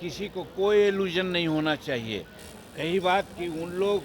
किसी को कोई इल्यूजन नहीं होना चाहिए। रही बात कि उन लोग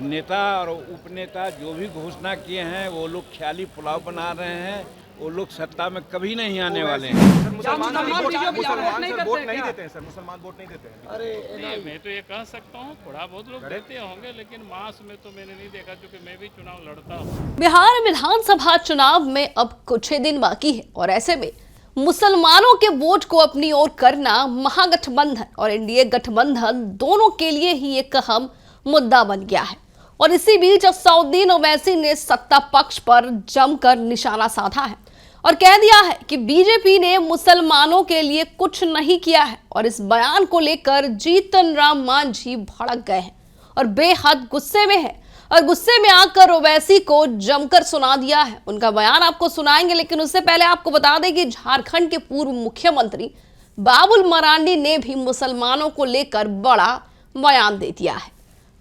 नेता और उपनेता जो भी घोषणा किए हैं वो लोग ख्याली पुलाव बना रहे हैं, वो लोग सत्ता में कभी नहीं आने वाले हैं। मुसलमान वोट नहीं देते हैं सर, मुसलमान वोट नहीं देते हैं। अरे नहीं, मैं तो ये कह सकता हूँ थोड़ा बहुत लोग देते होंगे, लेकिन मास में तो मैंने नहीं देखा, क्योंकि मैं भी चुनाव लड़ता हूँ। बिहार विधानसभा चुनाव में अब कुछ ही दिन बाकी है और ऐसे में मुसलमानों के वोट को अपनी ओर करना महागठबंधन और एनडीए गठबंधन दोनों के लिए ही एक अहम मुद्दा बन गया है। और इसी बीच असदुद्दीन ओवैसी ने सत्ता पक्ष पर जमकर निशाना साधा है और कह दिया है कि बीजेपी ने मुसलमानों के लिए कुछ नहीं किया है। और इस बयान को लेकर जीतन राम मांझी भड़क गए हैं और बेहद गुस्से में है और गुस्से में आकर ओवैसी को जमकर सुना दिया है। उनका बयान आपको सुनाएंगे, लेकिन उससे पहले आपको बता दें कि झारखंड के पूर्व मुख्यमंत्री बाबुल मरांडी ने भी मुसलमानों को लेकर बड़ा बयान दे दिया है।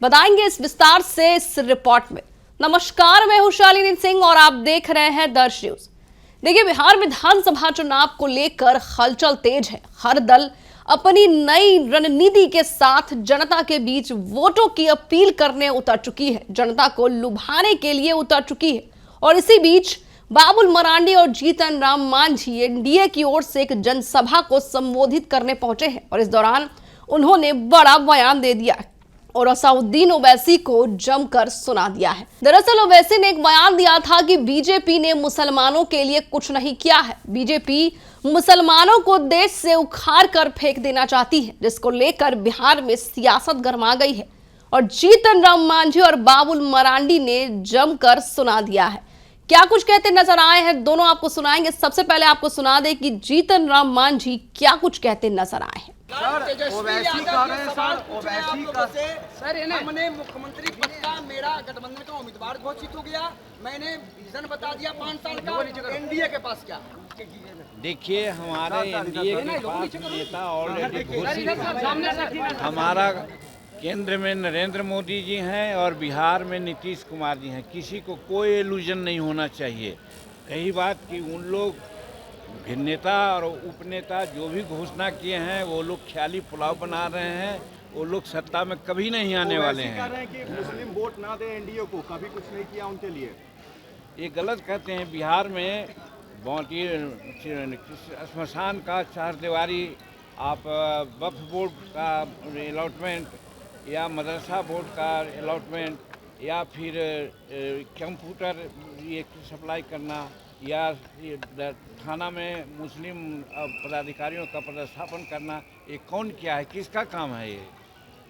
बताएंगे इस विस्तार से इस रिपोर्ट में। नमस्कार, मैं हूं शालिनी सिंह और आप देख रहे हैं दर्श न्यूज। देखिए, बिहार विधानसभा चुनाव को लेकर हलचल तेज है। हर दल अपनी नई रणनीति के साथ जनता के बीच वोटों की अपील करने उतर चुकी है, जनता को लुभाने के लिए उतर चुकी है। और इसी बीच बाबुल मरांडी और जीतन राम मांझी एनडीए की ओर से एक जनसभा को संबोधित करने पहुंचे हैं और इस दौरान उन्होंने बड़ा बयान दे दिया और असदुद्दीन ओवैसी को जमकर सुना दिया है। दरअसल ओवैसी ने एक बयान दिया था कि बीजेपी ने मुसलमानों के लिए कुछ नहीं किया है। बीजेपी मुसलमानों को देश से उखाड़ कर फेंक देना चाहती है, जिसको लेकर बिहार में सियासत गरमा गई है। और जीतन राम मांझी और बाबुल मरांडी ने जमकर सुना दिया है। क्या कुछ कहते नजर आए हैं, दोनों आपको सुनाएंगे। सबसे पहले आपको सुना दे कि जीतन राम मांझी क्या कुछ कहते नजर आए हैं। हमने मुख्यमंत्री पद का मेरा गठबंधन का उम्मीदवार घोषित हो गया। मैंने विजन बता दिया 5 साल का। एनडीए के पास क्या? देखिए, हमारे एनडीए के पास नेता ऑलरेडी घोषित है। हमारा केंद्र में नरेंद्र मोदी जी हैं और बिहार में नीतीश कुमार जी हैं। किसी को कोई इल्यूजन नहीं होना चाहिए। रही बात कि उन लोग नेता और उपनेता जो भी घोषणा किए हैं वो लोग ख्याली पुलाव बना रहे हैं, वो लोग सत्ता में कभी नहीं आने वाले हैं। कह रहे हैं कि मुस्लिम वोट ना दे एनडीए को, कभी कुछ नहीं किया उनके लिए। ये गलत कहते हैं। बिहार में श्मशान का चारदीवारी, आप वक्फ बोर्ड का अलॉटमेंट या मदरसा बोर्ड का अलॉटमेंट या फिर कंप्यूटर ये सप्लाई करना या थाना में मुस्लिम पदाधिकारियों का पदस्थापन करना, ये कौन किया है? किसका काम है? ये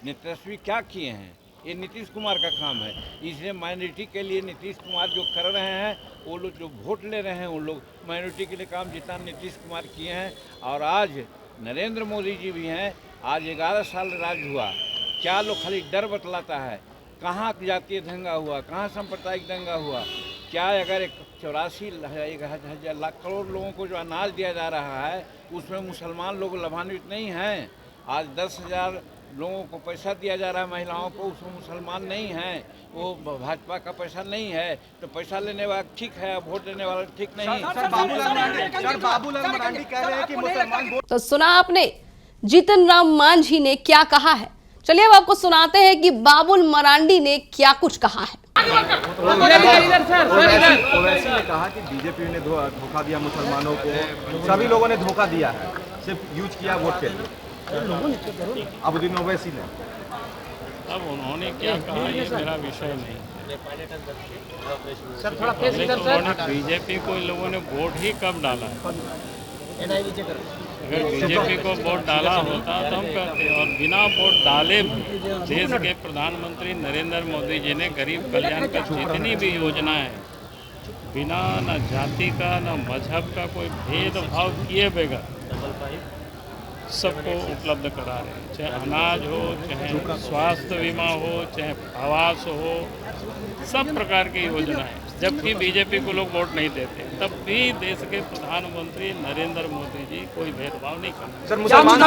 नेतृत्व क्या किए हैं? ये नीतीश कुमार का काम है। इसलिए माइनॉरिटी के लिए नीतीश कुमार जो कर रहे हैं, वो लोग जो वोट ले रहे हैं उन लोग माइनॉरिटी के लिए काम जितना नीतीश कुमार किए हैं। और आज नरेंद्र मोदी जी भी हैं। आज 11 साल राज हुआ, क्या लोग खाली डर बतलाता है? कहाँ जातीय दंगा हुआ, कहाँ सांप्रदायिक दंगा हुआ? क्या अगर 84 लाख करोड़ लोगों को जो अनाज दिया जा रहा है उसमें मुसलमान लोग लाभान्वित नहीं हैं? आज 10,000 लोगों को पैसा दिया जा रहा है महिलाओं को, उसमें मुसलमान नहीं हैं, वो भाजपा का पैसा नहीं है। तो पैसा लेने वाला ठीक है, वोट देने वाला ठीक नहीं। बाबुल मरांडी कह रहे हैं कि मुसलमान वोट। तो सुना आपने जीतन राम मांझी ने क्या कहा है। चलिए अब आपको सुनाते हैं कि बाबुल मरांडी ने क्या कुछ कहा है। ओवैसी ने कहा कि बीजेपी ने धोखा दिया मुसलमानों को, सभी लोगों ने धोखा दिया है, सिर्फ यूज किया वोट के लिए। असदुद्दीन ओवैसी ने अब उन्होंने क्या कहा ये मेरा विषय नहीं। सर थोड़ा फेस इधर सर। बीजेपी को इन लोगों ने वोट ही कब डाला है? अगर बीजेपी को वोट डाला होता तो हम कहते। और बिना वोट डाले देश के प्रधानमंत्री नरेंद्र मोदी जी ने गरीब कल्याण का जितनी भी योजना है, बिना न जाति का न मजहब का कोई भेदभाव किए बगैर सबको उपलब्ध करा रहे हैं। चाहे अनाज हो, चाहे स्वास्थ्य बीमा हो, चाहे आवास हो, सब प्रकार की योजना है। जबकि बीजेपी को लोग वोट नहीं देते, तब भी देश के प्रधानमंत्री नरेंद्र मोदी जी कोई भेदभाव नहीं करते। सर मुसलमान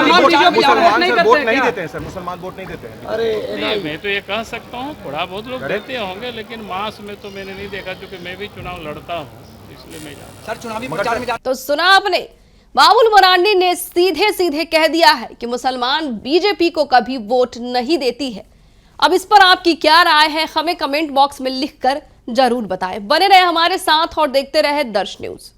वोट नहीं देते हैं सर, मुसलमान वोट नहीं देते हैं। अरे नहीं, मैं तो ये कह सकता हूँ थोड़ा बहुत लोग देते होंगे, लेकिन मास में तो मैंने नहीं देखा, क्योंकि मैं भी चुनाव लड़ता हूँ, इसलिए मैं जानता हूँ। सर चुनावी प्रचार में तो सुना आपने बाबुल मरांडी ने सीधे सीधे कह दिया है कि मुसलमान बीजेपी को कभी वोट नहीं देती है। अब इस पर आपकी क्या राय है, हमें कमेंट बॉक्स में लिखकर जरूर बताएं। बने रहे हमारे साथ और देखते रहे दर्श न्यूज।